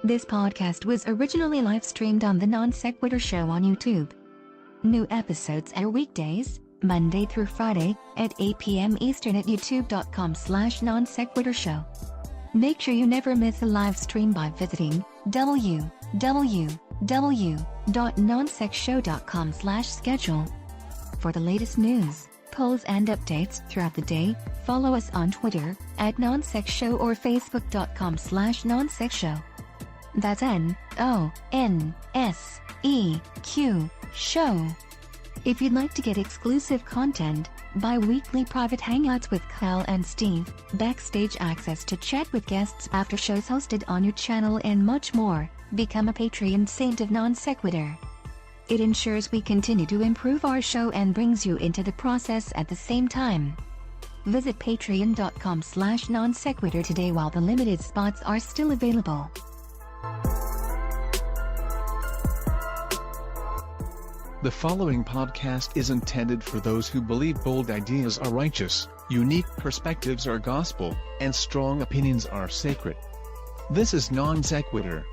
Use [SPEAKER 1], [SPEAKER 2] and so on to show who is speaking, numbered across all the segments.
[SPEAKER 1] This podcast was originally live-streamed on the NonSequitur show on YouTube. New episodes air weekdays, Monday through Friday, at 8 p.m. Eastern at youtube.com/NonSequitur show. Make sure you never miss a live stream by visiting www.nonsecshow.com/schedule. For the latest news, polls and updates throughout the day, follow us on Twitter at NonSecShow or Facebook.com/NonSecShow. That's NonSeq show. If you'd like to get exclusive content, bi-weekly private hangouts with Kyle and Steve, backstage access to chat with guests after shows hosted on your channel and much more, become a Patreon saint of NonSequitur. It ensures we continue to improve our show and brings you into the process at the same time. Visit patreon.com/NonSequitur today while the limited spots are still available.
[SPEAKER 2] The following podcast is intended for those who believe bold ideas are righteous, unique perspectives are gospel, and strong opinions are sacred. This is Non Sequitur.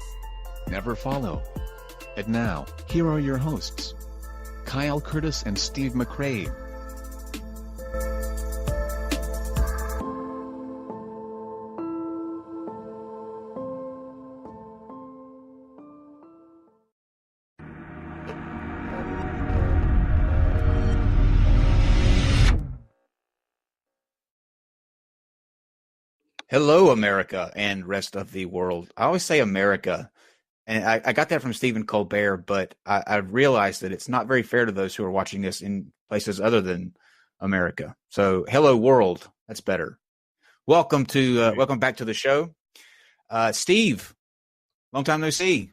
[SPEAKER 2] Never follow. And now, here are your hosts, Kyle Curtis and Steve McRae.
[SPEAKER 3] Hello, America and rest of the world. I always say America, and I got that from Stephen Colbert, but I realized that it's not very fair to those who are watching this in places other than America. So, hello, world. That's better. Welcome back to the show. Steve, long time no see.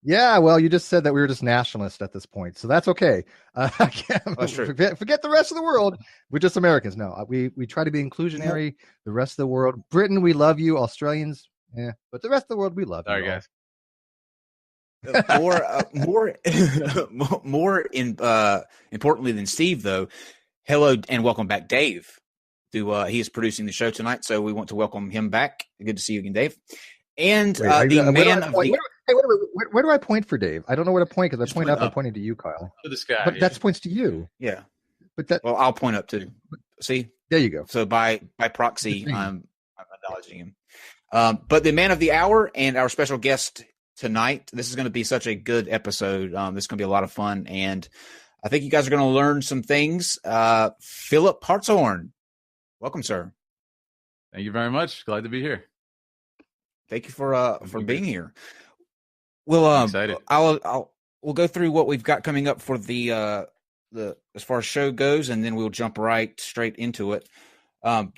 [SPEAKER 4] Yeah, well, you just said that we were just nationalists at this point, so that's okay.
[SPEAKER 3] That's true.
[SPEAKER 4] Forget the rest of the world. We're just Americans. No, we try to be inclusionary. The rest of the world, Britain, we love you. Australians, but the rest of the world, we love you.
[SPEAKER 5] Sorry, guys.
[SPEAKER 3] Importantly than Steve, though. Hello and welcome back, Dave. He is producing the show tonight, so we want to welcome him back. Good to see you again, Dave. And where do
[SPEAKER 4] I point for Dave? I don't know where to point because I point up. I'm pointing to you, Kyle.
[SPEAKER 5] To the sky.
[SPEAKER 4] But that points to you.
[SPEAKER 3] Yeah.
[SPEAKER 4] But
[SPEAKER 3] well, I'll point up too. See,
[SPEAKER 4] there you go.
[SPEAKER 3] So by proxy, I'm acknowledging him. But the man of the hour and our special guest tonight. This is going to be such a good episode. This is going to be a lot of fun, and I think you guys are going to learn some things. Philip Hartshorn, welcome, sir.
[SPEAKER 5] Thank you very much. Glad to be here.
[SPEAKER 3] Thank you for being here. Well,
[SPEAKER 5] excited.
[SPEAKER 3] We'll go through what we've got coming up for the as far as show goes, and then we'll jump right straight into it.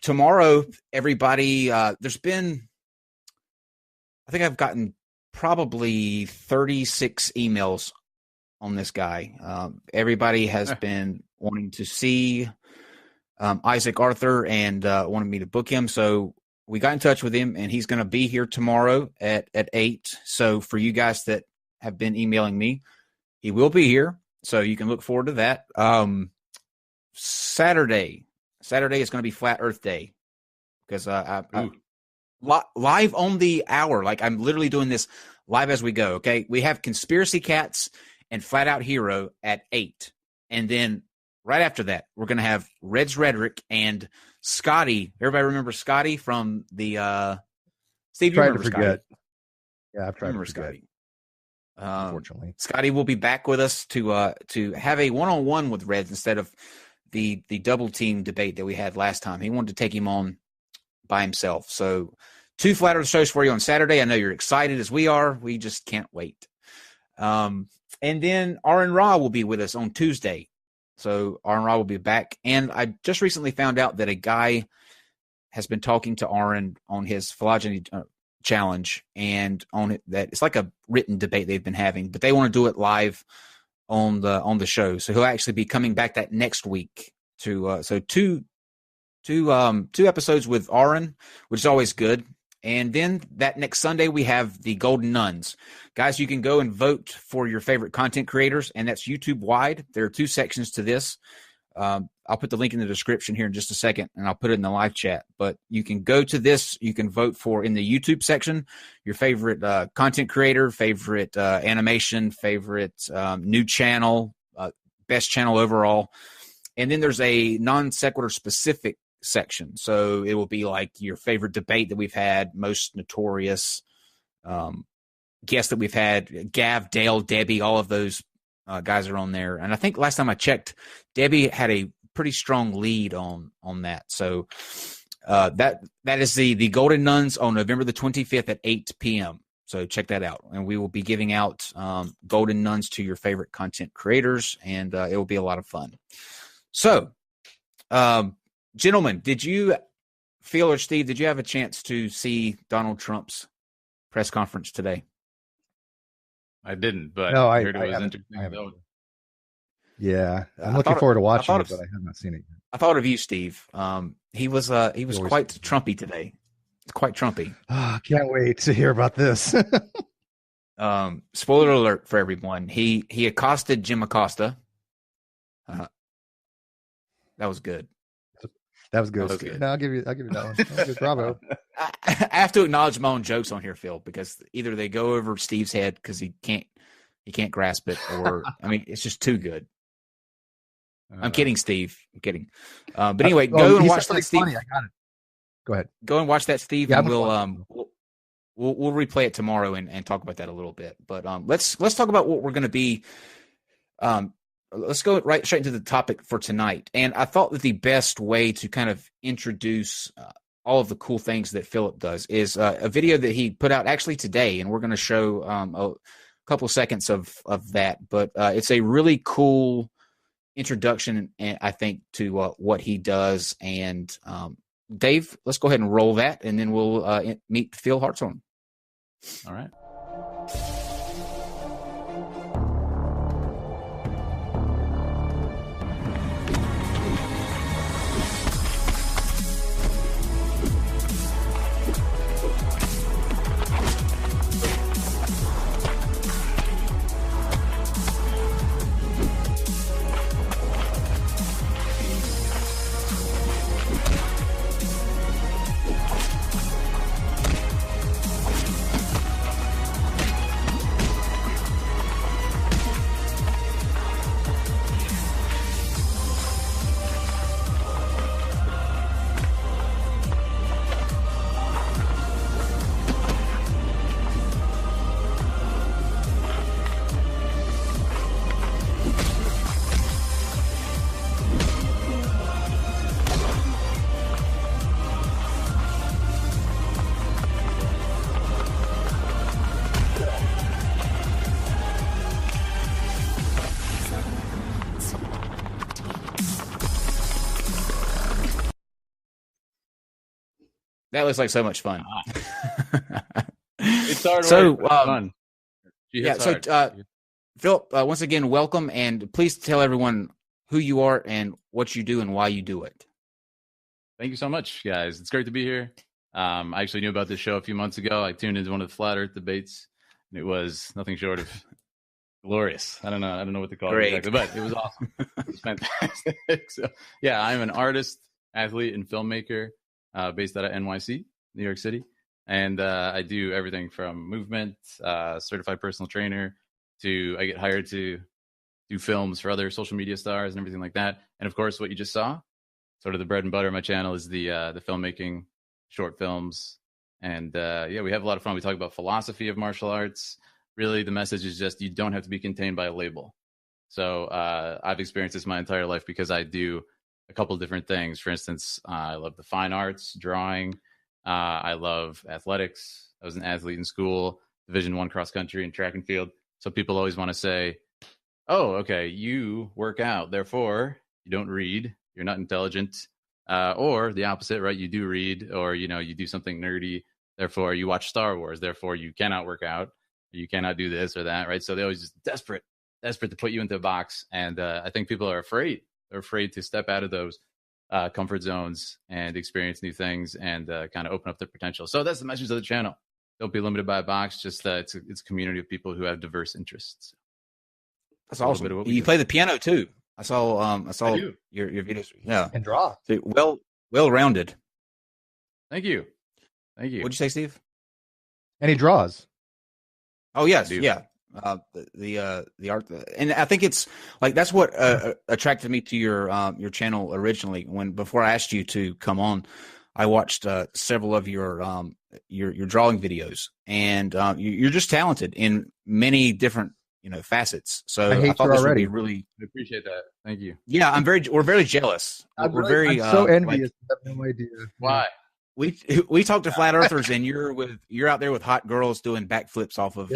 [SPEAKER 3] Tomorrow, everybody, there's been, I think I've gotten probably 36 emails on this guy. Everybody has been wanting to see Isaac Arthur and wanted me to book him. So we got in touch with him, and he's going to be here tomorrow at 8. So for you guys that have been emailing me, he will be here. So you can look forward to that. Saturday is going to be Flat Earth Day because I live on the hour. Like I'm literally doing this live as we go. Okay. We have Conspiracy Cats and Flat Out Hero at 8. And then right after that, we're going to have Red's Rhetoric and Scotty. Everybody remember Scotty from the Steve? You remember Scotty?
[SPEAKER 4] Yeah, I've tried to forget.
[SPEAKER 3] Scotty.
[SPEAKER 4] Unfortunately,
[SPEAKER 3] Scotty will be back with us to have a one-on-one with Reds instead of the double team debate that we had last time. He wanted to take him on by himself. So 2 Flat Earth shows for you on Saturday. I know you're excited as we are. We just can't wait. And then Aaron Ra will be with us on Tuesday. So Aaron Ra will be back. And I just recently found out that a guy has been talking to Aaron on his phylogeny challenge, and on it that it's like a written debate they've been having, but they want to do it live on the show. So he'll actually be coming back that next week to so two episodes with Aaron, which is always good. And then that next Sunday, we have the Golden Nuns. Guys, you can go and vote for your favorite content creators, and that's YouTube-wide. There are 2 sections to this. I'll put the link in the description here in just a second, and I'll put it in the live chat. But you can go to this. You can vote for, in the YouTube section, your favorite content creator, favorite animation, favorite new channel, best channel overall. And then there's a non-sequitur specific section. So it will be like your favorite debate that we've had, most notorious guests that we've had, Gav, Dale, Debbie, all of those guys are on there. And I think last time I checked, Debbie had a pretty strong lead on that. So that is the Golden Nuns on November the 25th at 8 p.m. So check that out. And we will be giving out Golden Nuns to your favorite content creators, and it will be a lot of fun. So, gentlemen, did you, Phil or Steve, did you have a chance to see Donald Trump's press conference today?
[SPEAKER 5] I didn't, but
[SPEAKER 4] No,
[SPEAKER 5] I heard it was interesting.
[SPEAKER 4] Yeah, I'm looking forward to watching it, but I have not seen it yet.
[SPEAKER 3] I thought of you, Steve. He was quite Trumpy today. Quite Trumpy.
[SPEAKER 4] Can't wait to hear about this.
[SPEAKER 3] Spoiler alert for everyone. He accosted Jim Acosta. That was good.
[SPEAKER 4] That was good. No, I'll give you that one. That was good. Bravo.
[SPEAKER 3] I have to acknowledge my own jokes on here, Phil, because either they go over Steve's head because he can't grasp it, or I mean, it's just too good. I'm kidding, Steve. I'm kidding. But anyway, go and watch that, Steve.
[SPEAKER 4] Funny. I got it. Go ahead.
[SPEAKER 3] Go and watch that, Steve,
[SPEAKER 4] yeah,
[SPEAKER 3] and we'll replay it tomorrow and talk about that a little bit. But let's talk about what we're going to be. Let's go straight into the topic for tonight. And I thought that the best way to kind of introduce all of the cool things that Philip does is a video that he put out actually today, and we're going to show a couple seconds of that. But it's a really cool introduction, I think, to what he does. And Dave, let's go ahead and roll that, and then we'll meet Phil Hartshorn.
[SPEAKER 5] All right.
[SPEAKER 3] That looks like so much fun.
[SPEAKER 5] It's hard
[SPEAKER 3] so,
[SPEAKER 5] work, but fun.
[SPEAKER 3] Phil, once again, welcome, and please tell everyone who you are and what you do and why you do it.
[SPEAKER 5] Thank you so much, guys. It's great to be here. I actually knew about this show a few months ago. I tuned into one of the Flat Earth debates, and it was nothing short of glorious. I don't know what to call it exactly, but it was awesome. It was fantastic. So, yeah, I'm an artist, athlete, and filmmaker based out of NYC, New York City. And I do everything from movement, certified personal trainer, to I get hired to do films for other social media stars and everything like that. And of course, what you just saw, sort of the bread and butter of my channel, is the filmmaking, short films. And yeah, we have a lot of fun. We talk about philosophy of martial arts. Really, the message is just you don't have to be contained by a label. So I've experienced this my entire life because I do a couple of different things. For instance, I love the fine arts, drawing. I love athletics. I was an athlete in school, Division I cross country and track and field. So people always want to say, oh, okay, you work out, therefore you don't read, you're not intelligent. Or the opposite, right? You do read, or, you do something nerdy, therefore you watch Star Wars, therefore you cannot work out, you cannot do this or that, right? So they always just desperate to put you into a box. And I think people are afraid. They're afraid to step out of those comfort zones and experience new things and kind of open up their potential. So that's the message of the channel. Don't be limited by a box. Just it's a community of people who have diverse interests.
[SPEAKER 3] That's awesome. You play the piano too. I saw
[SPEAKER 5] I do.
[SPEAKER 3] your videos. Yeah.
[SPEAKER 4] And draw.
[SPEAKER 3] So, well rounded.
[SPEAKER 5] Thank you. Thank you.
[SPEAKER 3] What'd you say, Steve?
[SPEAKER 4] And he draws.
[SPEAKER 3] Oh yes,
[SPEAKER 5] I do.
[SPEAKER 3] yeah. The art, and I think it's like that's what attracted me to your channel originally. Before I asked you to come on, I watched several of your drawing videos, and you're just talented in many different facets. So
[SPEAKER 4] I hate
[SPEAKER 3] thought
[SPEAKER 4] you
[SPEAKER 3] this
[SPEAKER 4] already.
[SPEAKER 3] would be really.
[SPEAKER 5] I appreciate that. Thank you.
[SPEAKER 3] Yeah, we're very jealous.
[SPEAKER 4] I'm
[SPEAKER 3] We're
[SPEAKER 4] so
[SPEAKER 3] like,
[SPEAKER 4] envious. I have no idea.
[SPEAKER 5] Why?
[SPEAKER 3] we talk to flat earthers, and you're out there with hot girls doing backflips off of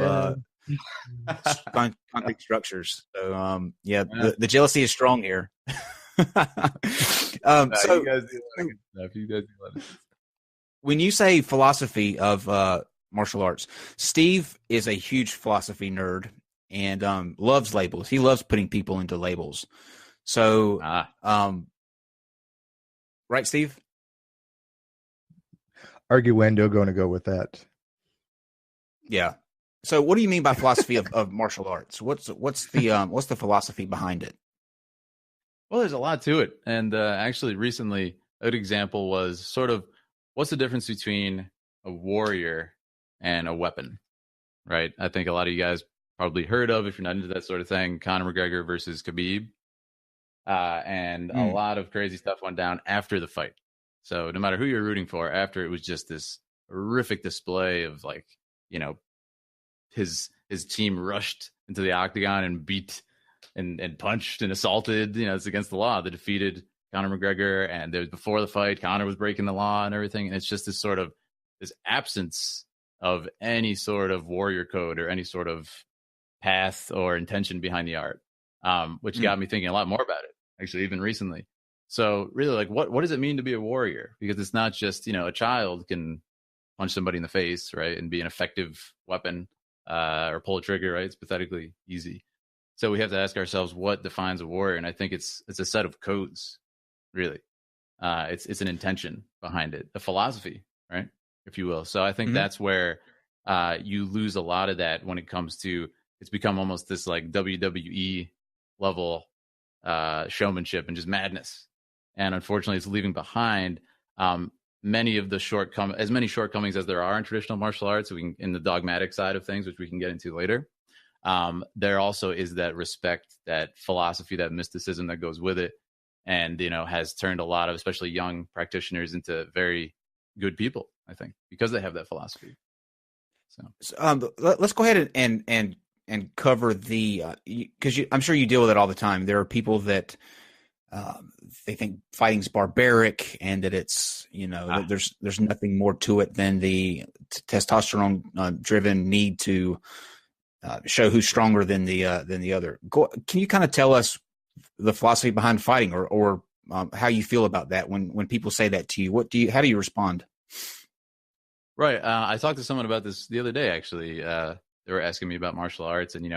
[SPEAKER 3] concrete structures. So the jealousy is strong here.
[SPEAKER 5] You guys do a lot of good stuff. You guys do a lot of stuff.
[SPEAKER 3] When you say philosophy of martial arts, Steve is a huge philosophy nerd and loves labels. He loves putting people into labels. So, right, Steve?
[SPEAKER 4] Arguendo going to go with that.
[SPEAKER 3] Yeah. So, what do you mean by philosophy of martial arts? What's the philosophy behind it?
[SPEAKER 5] Well, there's a lot to it, and actually, recently, a good example was sort of what's the difference between a warrior and a weapon, right? I think a lot of you guys probably heard of, if you're not into that sort of thing, Conor McGregor versus Khabib, and a lot of crazy stuff went down after the fight. So no matter who you're rooting for, after it was just this horrific display of his team rushed into the octagon and beat and punched and assaulted. It's against the law. They defeated Conor McGregor, and there was before the fight, Conor was breaking the law and everything. And it's just this absence of any sort of warrior code or any sort of path or intention behind the art, which got me thinking a lot more about it, actually, even recently. So really, like, what does it mean to be a warrior? Because it's not just, a child can punch somebody in the face, right, and be an effective weapon or pull a trigger, right? It's pathetically easy. So we have to ask ourselves what defines a warrior, and I think it's a set of codes, really. It's an intention behind it, a philosophy, right, if you will. So I think that's where you lose a lot of that when it comes to it's become almost this like WWE level showmanship and just madness. And unfortunately, it's leaving behind many of the shortcomings as there are in traditional martial arts. In the dogmatic side of things, which we can get into later. There also is that respect, that philosophy, that mysticism that goes with it, and has turned a lot of especially young practitioners into very good people, I think, because they have that philosophy. So
[SPEAKER 3] let's go ahead and cover because I'm sure you deal with it all the time. There are people that they think fighting's barbaric and that it's that there's nothing more to it than the testosterone driven need to show who's stronger than the other. Can you kind of tell us the philosophy behind fighting, or how you feel about that when people say that to you? How do you respond?
[SPEAKER 5] Right. I talked to someone about this the other day, actually. They were asking me about martial arts, and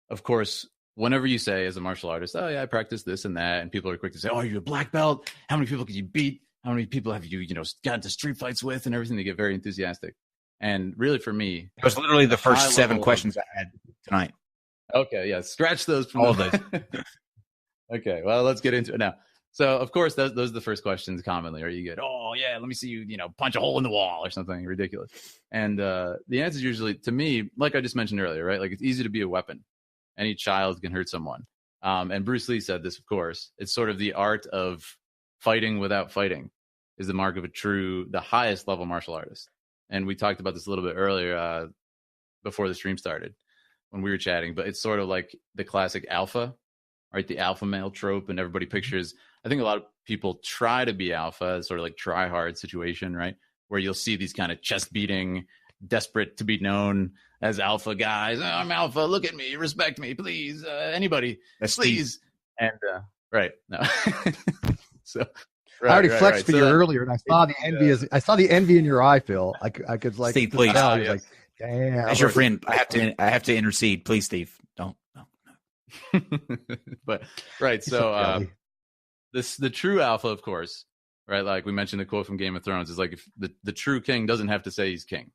[SPEAKER 5] of course, whenever you say as a martial artist, oh yeah, I practice this and that, and people are quick to say, oh, you're a black belt. How many people could you beat? How many people have you got into street fights with and everything? They get very enthusiastic. And really, for me,
[SPEAKER 3] it was literally the first 7 questions I had tonight.
[SPEAKER 5] Okay, yeah, scratch those from all those. Okay, well, let's get into it now. So, of course, those are the first questions commonly. Are you good? Oh, yeah, let me see you, punch a hole in the wall or something ridiculous. And the answer is usually, to me, like I just mentioned earlier, right? Like, it's easy to be a weapon. Any child can hurt someone. And Bruce Lee said this, of course. It's sort of the art of fighting without fighting is the mark of the highest level martial artist. And we talked about this a little bit earlier before the stream started when we were chatting. But it's sort of like the classic alpha, right? The alpha male trope. And everybody pictures, I think a lot of people try to be alpha, sort of like try hard situation, right? Where you'll see these kind of chest beating, desperate to be known as alpha guys. Oh, I'm alpha. Look at me. Respect me, please. Anybody, please. And right. No. So
[SPEAKER 4] I already flexed for you earlier, and I saw the envy. I saw the envy in your eye, Phil. I could like,
[SPEAKER 3] Steve, please.
[SPEAKER 4] Yes. Like, damn.
[SPEAKER 3] As your friend, I have to intercede. Please, Steve. Don't. No.
[SPEAKER 5] But right. So the true alpha, of course, right? Like we mentioned, the quote from Game of Thrones is like, if the true king doesn't have to say he's king.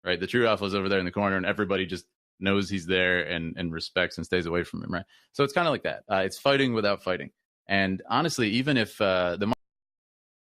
[SPEAKER 5] Right, the true alpha is over there in the corner, and everybody just knows he's there and respects and stays away from him, right? So it's kind of like that. It's fighting without fighting. And honestly, even if the